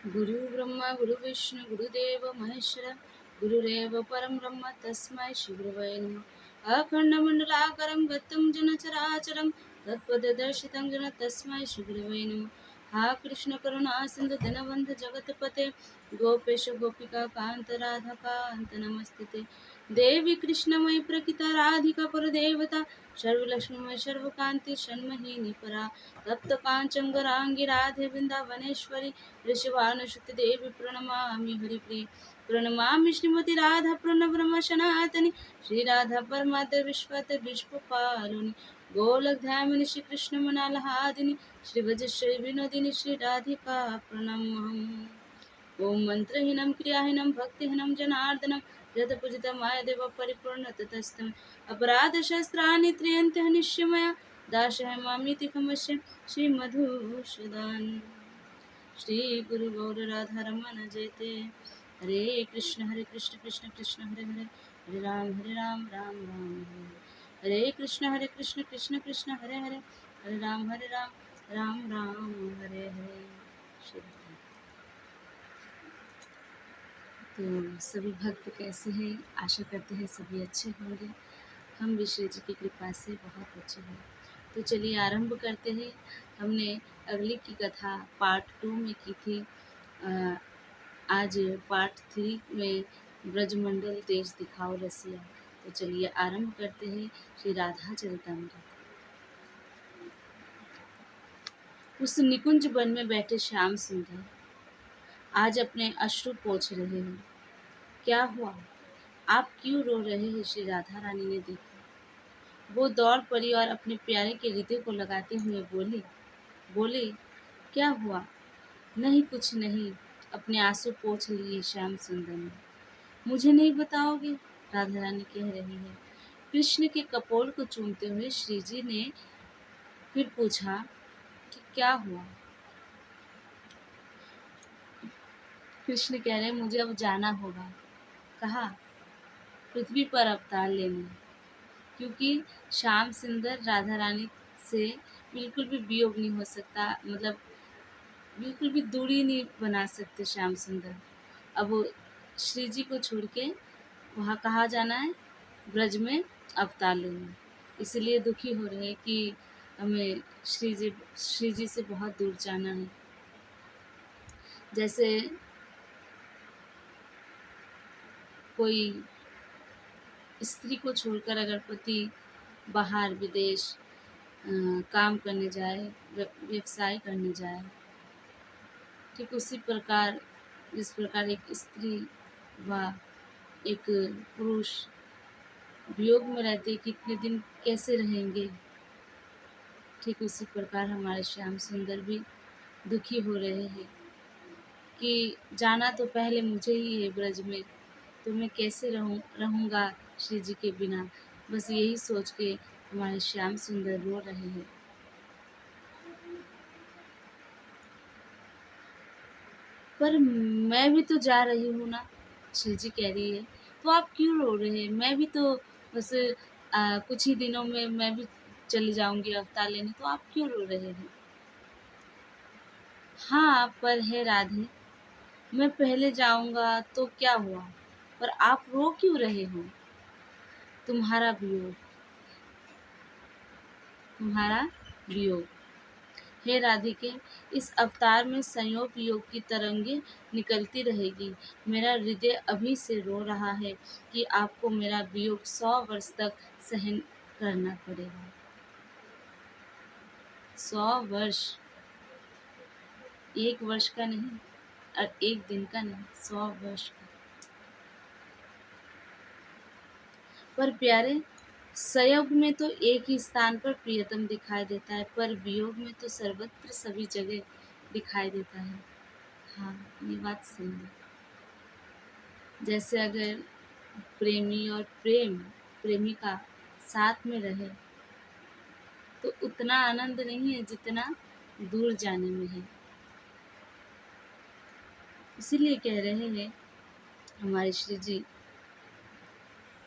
गुरु ब्रह्मा गुरु विष्णु गुरुदेव महेश्वर गुरुरेव परम ब्रह्म तस्मै श्री गुरुवे नमः अखंडमंडलाकारं गतं जनचराचरं तत्पददर्शितं जन तस्मै श्री गुरुवे नमः हा कृष्ण करुणा सिंधु दीनबंधु जगतपते गोपेश गोपिका कांत राधा कांत नमस्ते देवी कृष्णमयी प्रकृता राधिका परदेवता सर्वलक्ष्मीमय सर्वकांति षण्महिनी परा तप्त कांचन गौरांगी राधे वृंदावनेश्वरी ऋषभानुसुत देवी प्रणमामि हरिप्रिय प्रणमामि श्रीमती राधा प्रणव सनातनी श्री राधा परमात्र विश्वत विश्वपालिनी गोलकधामिनी श्री कृष्ण मनालहादिनी श्री वजश्री विनोदिनी श्री राधिका प्रणमः ओम मंत्रहीनं क्रियाहीनं भक्तिहीनं जनार्दनं यतपूजितं मायदेव परिपूर्ण ततस्तम् अपराधशस्त्राणि त्रियन्त्यः निश्चयमया दाशय मामिति खमस्य श्रीमधुसूदन श्री गुरु गौर राधा रमन जयते हरे कृष्ण कृष्ण कृष्ण हरे हरे हरे राम राम राम हरे हरे कृष्ण कृष्ण कृष्ण हरे हरे हरे राम राम राम हरे हरे श्री राधे। तो सभी भक्त कैसे हैं? आशा करते हैं सभी अच्छे होंगे। हम भी श्री जी की कृपा से बहुत अच्छे हैं। तो चलिए आरंभ करते हैं। हमने अगली की कथा पार्ट 2 में की थी। आज पार्ट 3 में ब्रजमंडल देश दिखाओ रसिया। तो चलिए आरंभ करते हैं श्री राधा चरितमृत। उस निकुंज वन में बैठे श्याम सुंदर आज अपने अश्रु पोंछ रहे हैं। क्या हुआ? आप क्यों रो रहे हैं? श्री राधा रानी ने देखा। वो दौड़ पड़ी और अपने प्यारे के हृदय को लगाते हुए बोले क्या हुआ? नहीं कुछ नहीं, अपने आंसू पोंछ लिए श्याम सुंदर ने। मुझे नहीं बताओगे? राधा रानी कह रही है। कृष्ण के कपोल को चूमते हुए श्री जी ने फिर पूछा कि क्या हुआ? कृष्ण कह रहे मुझे अब जाना होगा। कहा पृथ्वी पर अवतार लेने, क्योंकि श्याम सुंदर राधा रानी से बिल्कुल भी वियोग नहीं हो सकता, मतलब बिल्कुल भी दूरी नहीं बना सकते श्याम सुंदर। अब श्री जी को छोड़ के वहाँ कहाँ जाना है? ब्रज में अवतार लेने। इसलिए दुखी हो रहे हैं कि हमें श्री जी से बहुत दूर जाना है। जैसे कोई स्त्री को छोड़कर अगर पति बाहर विदेश काम करने जाए, व्यवसाय करने जाए, ठीक उसी प्रकार जिस प्रकार एक स्त्री व एक पुरुष वियोग में रहते कितने दिन कैसे रहेंगे, ठीक उसी प्रकार हमारे श्याम सुंदर भी दुखी हो रहे हैं कि जाना तो पहले मुझे ही है ब्रज में, तो मैं कैसे रहूँगा श्री जी के बिना। बस यही सोच के हमारे श्याम सुंदर रो रहे हैं। पर मैं भी तो जा रही हूँ ना, श्री जी कह रही है। तो आप क्यों रो रहे हैं? मैं भी तो बस कुछ ही दिनों में मैं भी चली जाऊंगी अवतार लेने, तो आप क्यों रो रहे हैं? हाँ पर है राधे, मैं पहले जाऊंगा तो क्या हुआ, पर आप रो क्यों रहे हो? तुम्हारा वियोग, तुम्हारा वियोग। हे राधिके, इस अवतार में संयोग योग की तरंगे निकलती रहेगी। मेरा हृदय अभी से रो रहा है कि आपको मेरा वियोग 100 वर्ष तक सहन करना पड़ेगा। 100 वर्ष, 1 वर्ष का नहीं और 1 दिन का नहीं, 100 वर्ष का। पर प्यारे, संयोग में तो एक ही स्थान पर प्रियतम दिखाई देता है, पर वियोग में तो सर्वत्र सभी जगह दिखाई देता है। हाँ, ये बात सही है। जैसे अगर प्रेमी और प्रेमिका साथ में रहे तो उतना आनंद नहीं है जितना दूर जाने में है। इसीलिए कह रहे हैं हमारे श्री जी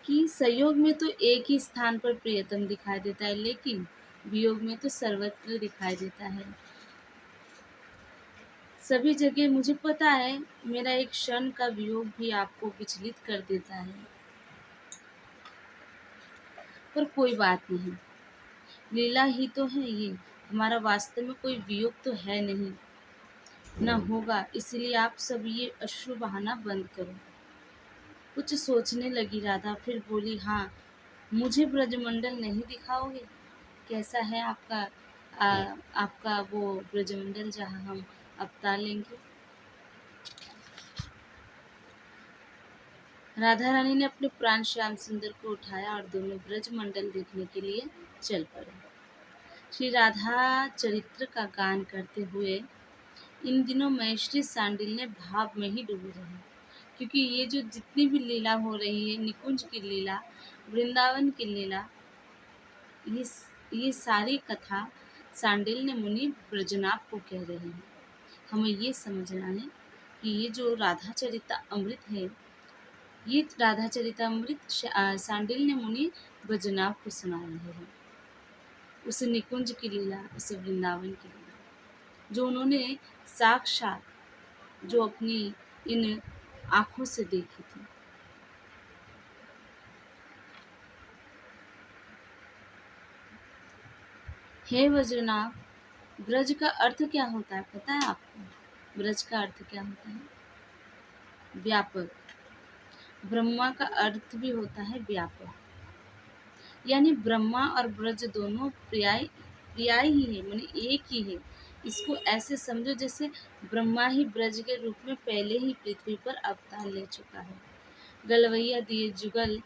कि संयोग में तो एक ही स्थान पर प्रियतम दिखाई देता है, लेकिन वियोग में तो सर्वत्र दिखाई देता है। सभी जगह मुझे पता है मेरा एक क्षण का वियोग भी आपको विचलित कर देता है, पर कोई बात नहीं, लीला ही तो है ये, हमारा वास्तव में कोई वियोग तो है नहीं, न होगा, इसलिए आप सब ये अश्रु बहाना बंद करो। कुछ सोचने लगी राधा, फिर बोली, हाँ, मुझे ब्रजमंडल नहीं दिखाओगे? कैसा है आपका वो ब्रजमंडल जहाँ हम अवतार लेंगे? राधा रानी ने अपने प्राण श्याम सुंदर को उठाया और दोनों ब्रजमंडल देखने के लिए चल पड़े। श्री राधा चरित्र का गान करते हुए इन दिनों महेश्वरी सांडिल ने भाव में ही डूबे रहे, क्योंकि ये जो जितनी भी लीला हो रही है, निकुंज की लीला, वृंदावन की लीला, ये ये सारी कथा सांडिल ने मुनि ब्रजनाभ को कह रहे हैं। हमें ये समझना है कि ये जो राधा चरिता अमृत है, ये राधा चरितामृत सांडिल ने मुनि ब्रजनाभ को सुना रहे हैं। उस निकुंज की लीला, उस वृंदावन की लीला जो उन्होंने साक्षात जो अपनी इन आंखों से देखी थी। हे वज्रनाभ, ब्रज का अर्थ क्या होता है पता है आपको? ब्रज का अर्थ क्या होता है? व्यापक। ब्रह्मा का अर्थ भी होता है व्यापक, यानी ब्रह्मा और ब्रज दोनों पर्याय ही है, माने एक ही है। इसको ऐसे समझो जैसे ब्रह्मा ही ब्रज के रूप में पहले ही पृथ्वी पर अवतार ले चुका है। गलवैया दिए जुगल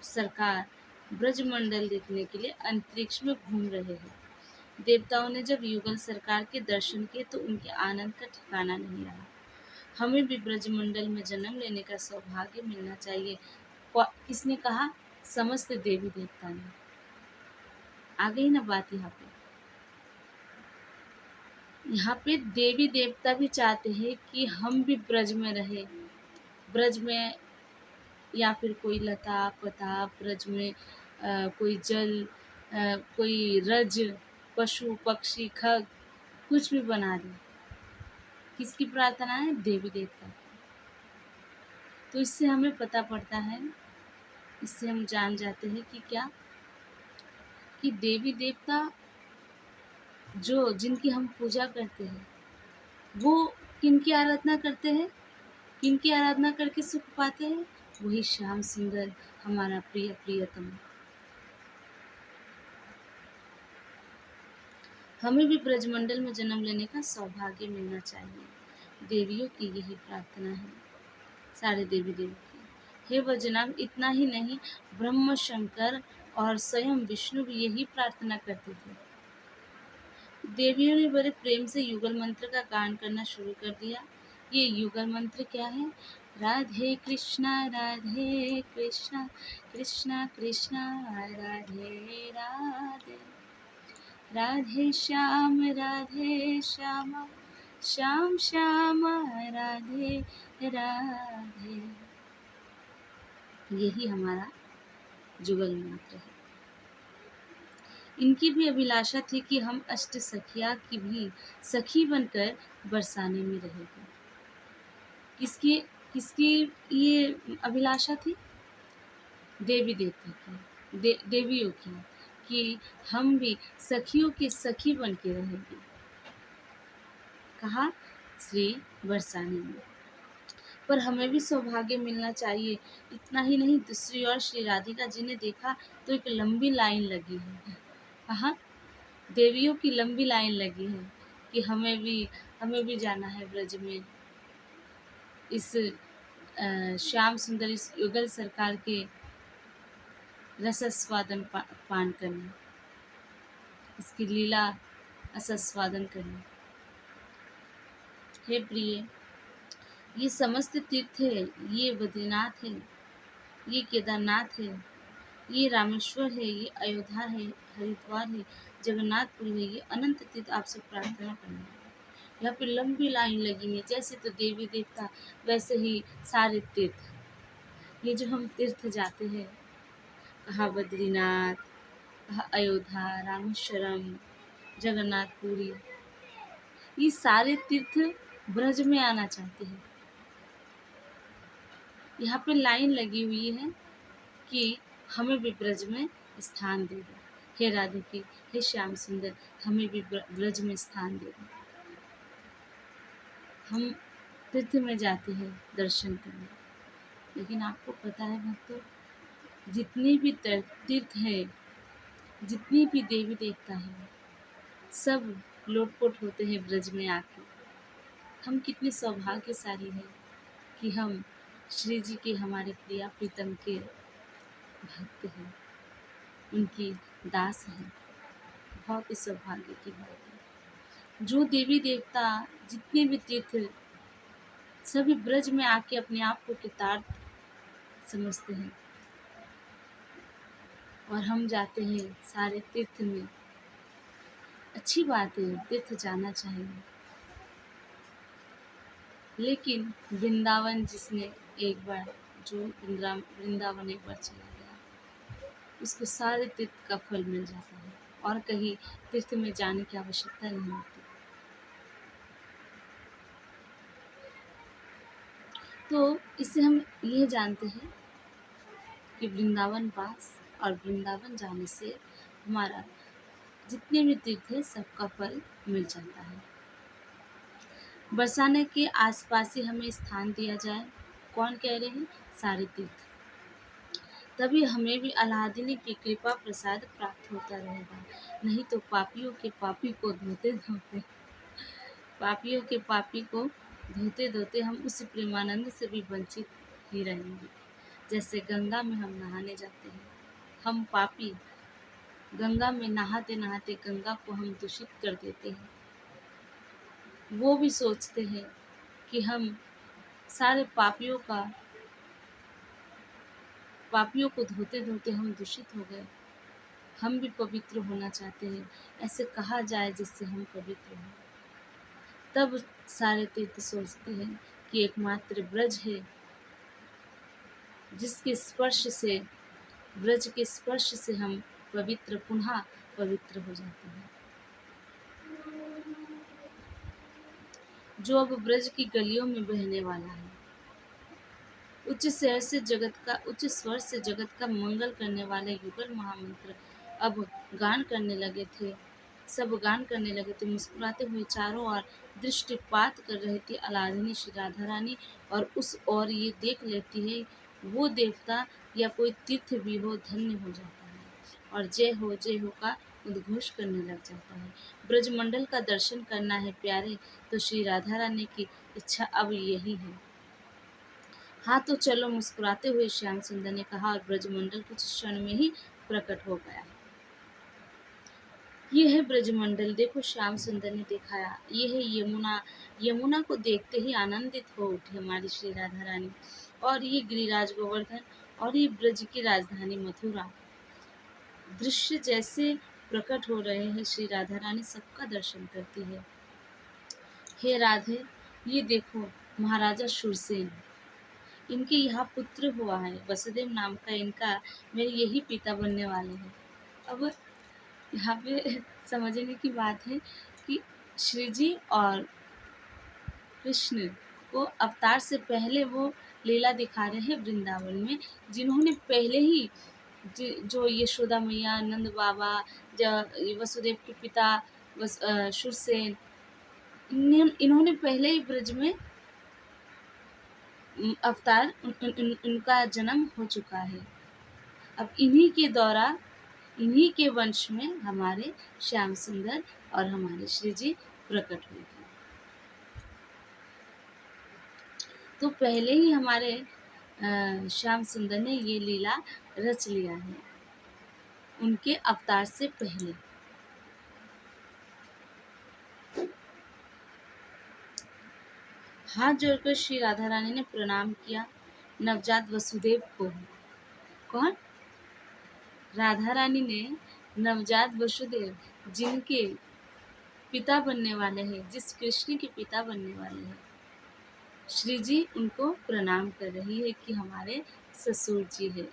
सरकार ब्रजमंडल देखने के लिए अंतरिक्ष में घूम रहे हैं। देवताओं ने जब युगल सरकार के दर्शन किए तो उनके आनंद का ठिकाना नहीं रहा। हमें भी ब्रजमंडल में जन्म लेने का सौभाग्य मिलना चाहिए। किसने कहा? समस्त देवी देवता ने। आ गई ना बात यहाँ पे देवी देवता भी चाहते हैं कि हम भी ब्रज में रहे, ब्रज में, या फिर कोई लता पता ब्रज में, कोई जल, कोई रज, पशु पक्षी खग कुछ भी बना दे। किसकी प्रार्थना है? देवी देवता की। तो इससे हमें पता पड़ता है, इससे हम जान जाते हैं कि क्या, कि देवी देवता जो जिनकी हम पूजा करते हैं वो किनकी आराधना करते हैं, किनकी आराधना करके सुख पाते हैं? वही श्याम सुंदर, हमारा प्रिय प्रियतम। हमें भी ब्रजमंडल में जन्म लेने का सौभाग्य मिलना चाहिए। देवियों की यही प्रार्थना है, सारे देवी देव की। हे वजनाभ, इतना ही नहीं, ब्रह्म शंकर और स्वयं विष्णु भी यही प्रार्थना करते थे। देवियों ने बड़े प्रेम से युगल मंत्र का गान करना शुरू कर दिया। ये युगल मंत्र क्या है? राधे कृष्णा कृष्णा कृष्णा राधे राधे, राधे श्याम श्याम श्याम राधे राधे। यही हमारा जुगल मंत्र है। इनकी भी अभिलाषा थी कि हम अष्ट सखिया की भी सखी बनकर बरसाने में रहेगी। किसकी किसकी ये अभिलाषा थी? देवी देवता की, देवियों की, कि हम भी सखियों की सखी बन के रहेंगे। कहा? श्री बरसाने में। पर हमें भी सौभाग्य मिलना चाहिए। इतना ही नहीं, दूसरी ओर श्री राधिका जी ने देखा तो एक लंबी लाइन लगी है। कहा? देवियों की लंबी लाइन लगी है कि हमें भी जाना है ब्रज में, इस श्याम सुंदर, इस युगल सरकार के रसस्वादन पान करने, इसकी लीला रसस्वादन करने। हे प्रिय, ये समस्त तीर्थ है, ये बद्रीनाथ है, ये केदारनाथ है, ये रामेश्वर है, ये अयोध्या है, हरिद्वार है, जगन्नाथपुरी है, ये अनंत तीर्थ आपसे प्रार्थना करना है। यहाँ पे लंबी लाइन लगी है, जैसे तो देवी देवता वैसे ही सारे तीर्थ। ये जो हम तीर्थ जाते हैं, कहाँ बद्रीनाथ, कहाँ अयोध्या, रामेश्वरम, जगन्नाथपुरी, ये सारे तीर्थ ब्रज में आना चाहते हैं। यहाँ पे लाइन लगी हुई है कि हमें भी ब्रज में स्थान दे दो, हे राधे की, हे श्याम सुंदर, हमें भी ब्रज में स्थान दे दो। हम तीर्थ में जाते हैं दर्शन करने, लेकिन आपको पता है भक्तों, जितने भी तीर्थ है, जितनी भी देवी देवता है, सब लोटपोट होते हैं ब्रज में आके। हम कितने सौभाग्यशाली हैं कि हम श्री जी के, हमारे प्रिया प्रीतम के भक्त हैं, उनकी दास हैं। बहुत ही सौभाग्य की बात है। जो देवी देवता, जितने भी तीर्थ, सभी ब्रज में आके अपने आप को कृतार्थ समझते हैं, और हम जाते हैं सारे तीर्थ में। अच्छी बात है, तीर्थ जाना चाहिए, लेकिन वृंदावन जिसने एक बार, जो वृंदावन एक बार चला गया, उसको सारे तीर्थ का फल मिल जाता है, और कहीं तीर्थ में जाने की आवश्यकता नहीं होती। तो इससे हम ये जानते हैं कि वृंदावन वास और वृंदावन जाने से हमारा जितने भी तीर्थ है सबका फल मिल जाता है। बरसाने के आसपास ही हमें स्थान दिया जाए, कौन कह रहे हैं? सारे तीर्थ। तभी हमें भी अलादीन की कृपा प्रसाद प्राप्त होता रहेगा, नहीं तो पापियों के पापी को धोते धोते, पापियों के पापी को धोते धोते हम उस प्रेमानंद से भी वंचित ही रहेंगे। जैसे गंगा में हम नहाने जाते हैं, हम पापी गंगा में नहाते नहाते गंगा को हम दूषित कर देते हैं। वो भी सोचते हैं कि हम सारे पापियों को धोते धोते हम दूषित हो गए, हम भी पवित्र होना चाहते हैं, ऐसे कहा जाए जिससे हम पवित्र हों। तब सारे तीर्थ सोचते हैं कि एकमात्र ब्रज है, जिसके स्पर्श से, ब्रज के स्पर्श से हम पुनः पवित्र हो जाते हैं। जो अब ब्रज की गलियों में बहने वाला है, उच्च स्वर से जगत का मंगल करने वाले युगल महामंत्र अब गान करने लगे थे। सब गान करने लगे थे, मुस्कुराते हुए चारों ओर दृष्टिपात कर रही थी अलादिनी श्री राधा रानी, और उस ओर ये देख लेती है वो देवता या कोई तीर्थ भी हो, धन्य हो जाता है, और जय हो का उद्घोष करने लग जाता है। ब्रजमंडल का दर्शन करना है प्यारे, तो श्री राधा रानी की इच्छा अब यही है। हाँ तो चलो, मुस्कुराते हुए श्याम सुंदर ने कहा, और ब्रजमंडल कुछ क्षण में ही प्रकट हो गया। ये है ब्रजमंडल, देखो श्याम सुंदर ने दिखाया, ये है यमुना। यमुना को देखते ही आनंदित हो उठी हमारी श्री राधा रानी, और ये गिरिराज गोवर्धन, और ये ब्रज की राजधानी मथुरा। दृश्य जैसे प्रकट हो रहे हैं, श्री राधा रानी सबका दर्शन करती है। हे राधे, ये देखो महाराजा शूरसेन, इनके यहाँ पुत्र हुआ है, वसुदेव नाम का इनका, मेरे यही पिता बनने वाले हैं। अब यहाँ पे समझने की बात है कि श्री जी और कृष्ण को अवतार से पहले वो लीला दिखा रहे हैं वृंदावन में, जिन्होंने पहले ही जो यशोदा मैया, नंद बाबा, वसुदेव के पिता शूरसेन, इन्होंने पहले ही ब्रज में अवतार, उनका जन्म हो चुका है। अब इन्हीं के द्वारा, इन्हीं के वंश में हमारे श्याम सुंदर और हमारे श्री जी प्रकट हुए हैं। तो पहले ही हमारे श्याम सुंदर ने ये लीला रच लिया है, उनके अवतार से पहले। हाथ जोड़कर श्री राधा रानी ने प्रणाम किया नवजात वसुदेव को। कौन? राधा रानी ने नवजात वसुदेव, जिनके पिता बनने वाले हैं, जिस कृष्ण के पिता बनने वाले हैं, श्री जी उनको प्रणाम कर रही है कि हमारे ससुर जी है।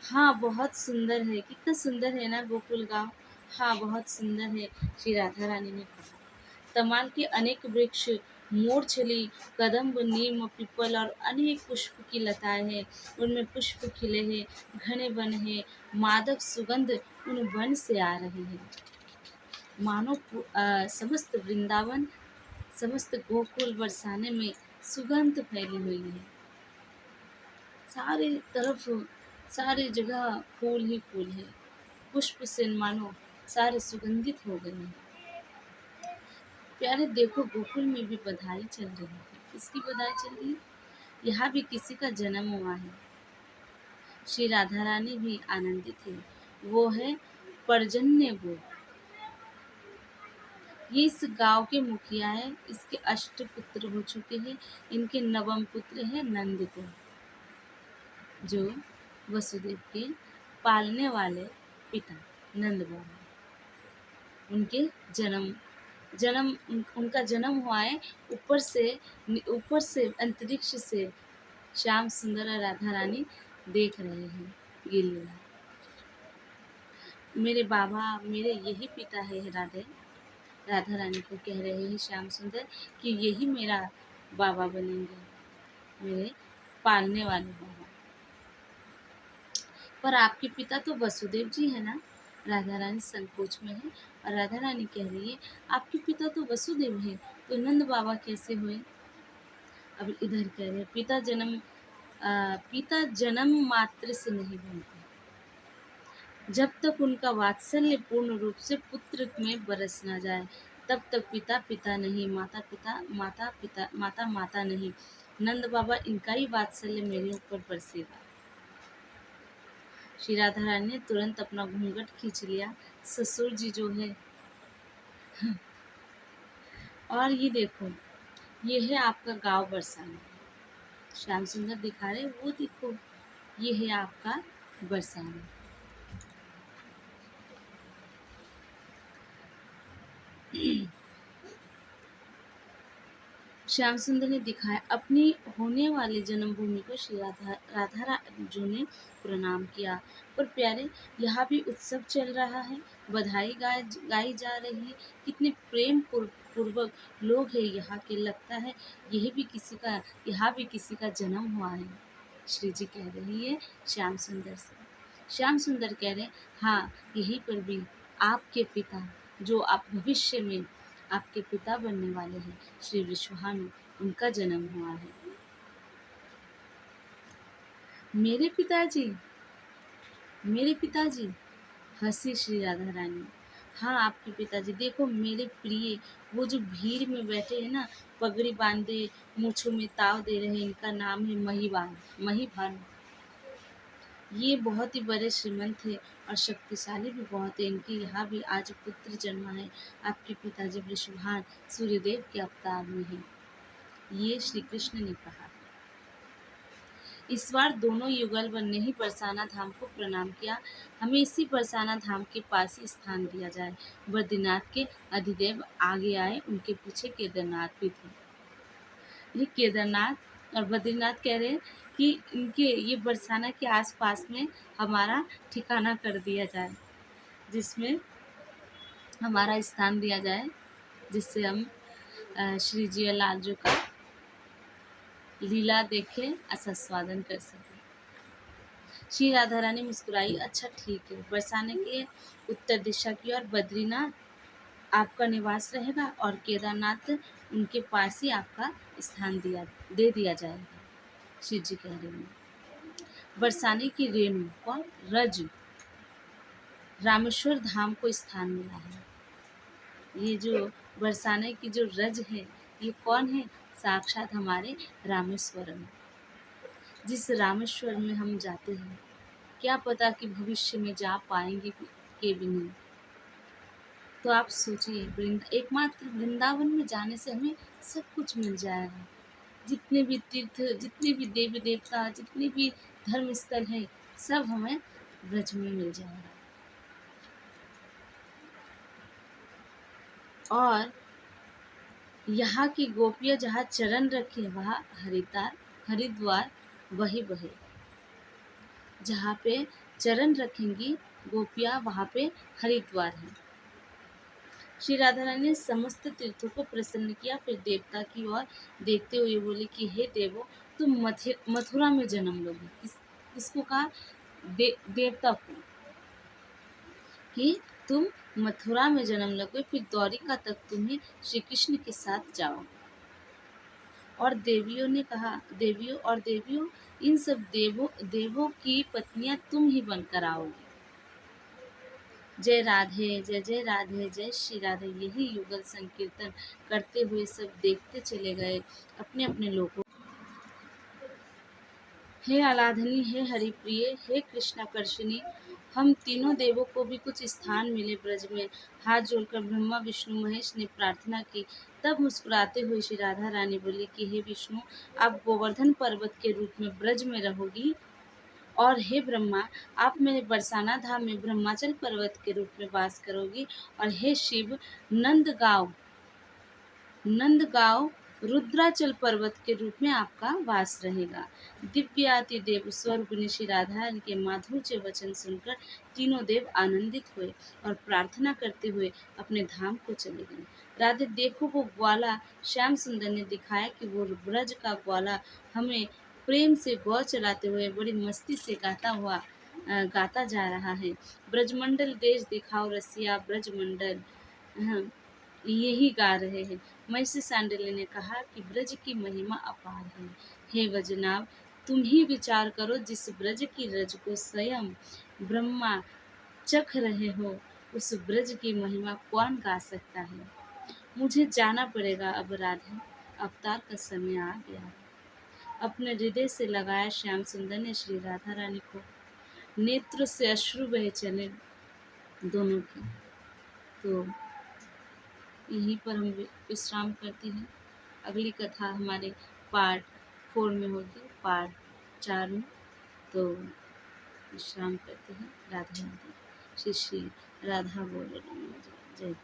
हाँ बहुत सुंदर है, कितना सुंदर है ना गोकुल गांव। हाँ, बहुत सुंदर है, श्री राधा रानी ने कहा। तमाल के अनेक वृक्ष, मोरछली, कदम्ब, नीम, पीपल और अनेक पुष्प की लताएं हैं। उनमें पुष्प खिले हैं, घने वन हैं, मादक सुगंध उन वन से आ रही है। मानो समस्त वृंदावन, समस्त गोकुल बरसाने में सुगंध फैली हुई है। सारी तरफ, सारी जगह फूल ही फूल है। पुष्प से मानो सारे सुगंधित हो गए हैं। प्यारे देखो, गोकुल में भी बधाई चल रही है। किसकी बधाई चल रही है? यहाँ भी किसी का जन्म हुआ है। श्री राधा रानी भी आनंदित है। वो है पर्जन्य गोप। ये इस गांव के मुखिया है। इसके 8 पुत्र हो चुके हैं। इनके नवम पुत्र है नंद को, जो वसुदेव के पालने वाले पिता नंद बाबा। उनके जन्म जन्म उनका जन्म हुआ है। ऊपर से अंतरिक्ष से श्याम सुंदर और राधा रानी देख रहे हैं ये लीला। मेरे बाबा, मेरे यही पिता है राधे। राधा रानी को कह रहे हैं श्याम सुंदर कि यही मेरा बाबा बनेंगे, मेरे पालने वाले बाबा। पर आपके पिता तो वसुदेव जी है ना? राधा रानी संकोच में है और राधा रानी कह रही है आपके पिता तो वसुदेव है, तो नंद बाबा कैसे हुए? अब इधर कह रहे पिता जन्म मात्र से नहीं बनते, जब तक उनका वात्सल्य पूर्ण रूप से पुत्र में बरस ना जाए, तब तक पिता पिता नहीं, माता पिता, माता पिता, माता माता नहीं। नंद बाबा, इनका ही वात्सल्य मेरे ऊपर बरसेगा। श्री राधा रानी ने तुरंत अपना घूंघट खींच लिया। ससुर जी जो है और ये देखो, ये है आपका गांव बरसाना। श्याम सुंदर दिखा रहे, वो देखो, ये है आपका बरसाना। श्याम सुंदर ने दिखाया अपनी होने वाली जन्मभूमि को। श्री राधा जी ने प्रणाम किया। पर प्यारे, यहाँ भी उत्सव चल रहा है, बधाई गाई जा रही है। कितने प्रेम पूर्वक लोग हैं यहाँ के। लगता है यहाँ भी किसी का जन्म हुआ है। श्री जी कह रही है श्याम सुंदर से। श्याम सुंदर कह रहे, हाँ, यहीं पर भी आपके पिता, जो आप भविष्य में आपके पिता बनने वाले हैं, श्री विश्वभानु, उनका जन्म हुआ है। मेरे पिताजी, मेरे पिताजी, हंसी श्री राधा रानी। हाँ, आपके पिताजी। देखो मेरे प्रिय, वो जो भीड़ में बैठे हैं ना, पगड़ी बांधे, मूछों में ताव दे रहे हैं, इनका नाम है महीभानु। ये बहुत ही बड़े श्रीमंत है और शक्तिशाली भी बहुत है। इनके यहाँ भी आज पुत्र जन्मा है। आपके पिताजी वृषभान सूर्यदेव के अवतार में है। ये श्री कृष्ण ने कहा। इस बार दोनों युगल ने ही बरसाना धाम को प्रणाम किया। हमें इसी बरसाना धाम के पास ही स्थान दिया जाए। बद्रीनाथ के अधिदेव आगे आए, उनके पीछे केदारनाथ भी थे। ये केदारनाथ और बद्रीनाथ कह रहे हैं कि इनके ये बरसाना के आसपास में हमारा ठिकाना कर दिया जाए, जिसमें हमारा स्थान दिया जाए, जिससे हम श्री जी लाल जी का लीला देखे, आस्वादन कर सके। श्री राधा रानी मुस्कुराई। अच्छा ठीक है, बरसाने के उत्तर दिशा की ओर बद्रीनाथ आपका निवास रहेगा और केदारनाथ उनके पास ही आपका स्थान दे दिया जाएगा। शिव जी कह रहे हैं। बरसाने की रेणु कौन? रज, रामेश्वर धाम को स्थान मिला है। ये जो बरसाने की जो रज है, ये कौन है? साक्षात हमारे रामेश्वरम। जिस रामेश्वर में हम जाते हैं, क्या पता कि भविष्य में जा पाएंगे कि भी नहीं। तो आप सोचिए, एकमात्र वृंदावन में जाने से हमें सब कुछ मिल जाएगा। जितने भी तीर्थ, जितने भी देवी देवता, जितने भी धर्म स्थल है, सब हमें ब्रज में मिल जाएगा। और यहाँ की गोपियाँ जहाँ चरण रखे, वहाँ हरिद्वार वही बहे। जहाँ पे चरण रखेंगी गोपियाँ, वहाँ पे हरिद्वार है। श्री राधा रानी ने समस्त तीर्थों को प्रसन्न किया, फिर देवता की ओर देखते हुए बोली कि हे देवो, तुम मथुरा में जन्म लोगे। किसको कहा? देवता को, कि तुम मथुरा में जन्म लोगे, फिर द्वारिका तक तुम्हें श्री कृष्ण के साथ जाओ। और देवियों ने कहा, देवियों इन सब देवों की पत्नियां तुम ही बनकर आओगी। जय राधे, जय जय राधे, जय श्री राधे। यही युगल संकीर्तन करते हुए सब देखते चले गए अपने अपने लोगों। हे आराधनी, हे हरिप्रिय, हे कृष्णाकर्षिणी, हम तीनों देवों को भी कुछ स्थान मिले ब्रज में। हाथ जोड़कर ब्रह्मा विष्णु महेश ने प्रार्थना की। तब मुस्कुराते हुए श्री राधा रानी बोली कि हे विष्णु, आप गोवर्धन पर्वत के रूप में ब्रज में रहोगी, और हे ब्रह्मा, आप मेरे बरसाना धाम में ब्रह्माचल पर्वत के रूप में वास करोगी, और हे शिव, नंदगांव रुद्राचल पर्वत के रूप में आपका वास रहेगा। दिव्याति देव स्वरूपिणी श्री राधा के माधुर्य वचन सुनकर तीनों देव आनंदित हुए और प्रार्थना करते हुए अपने धाम को चले गए। राधे, देखो वो ग्वाला श्याम सुंदर ने दिखाया कि वो ब्रज का ग्वाला हमें प्रेम से गौ चलाते हुए बड़ी मस्ती से गाता जा रहा है। ब्रजमंडल देश दिखाओ रसिया ब्रजमंडल, यही गा रहे हैं। महिषी सांडिल्य ने कहा कि ब्रज की महिमा अपार है। हे वजनाभ, तुम ही विचार करो, जिस ब्रज की रज को स्वयं ब्रह्मा चख रहे हो, उस ब्रज की महिमा कौन गा सकता है। मुझे जाना पड़ेगा अब राधे, अवतार का समय आ गया है। अपने हृदय से लगाया श्याम सुंदर ने श्री राधा रानी को। नेत्र से अश्रु बहे चले दोनों के। तो यहीं पर हम विश्राम करते हैं। अगली कथा हमारे पार्ट 4 में होगी, पार्ट 4 में। तो विश्राम करते हैं। राधे राधे। श्री श्री राधा बोल रही। जय जय।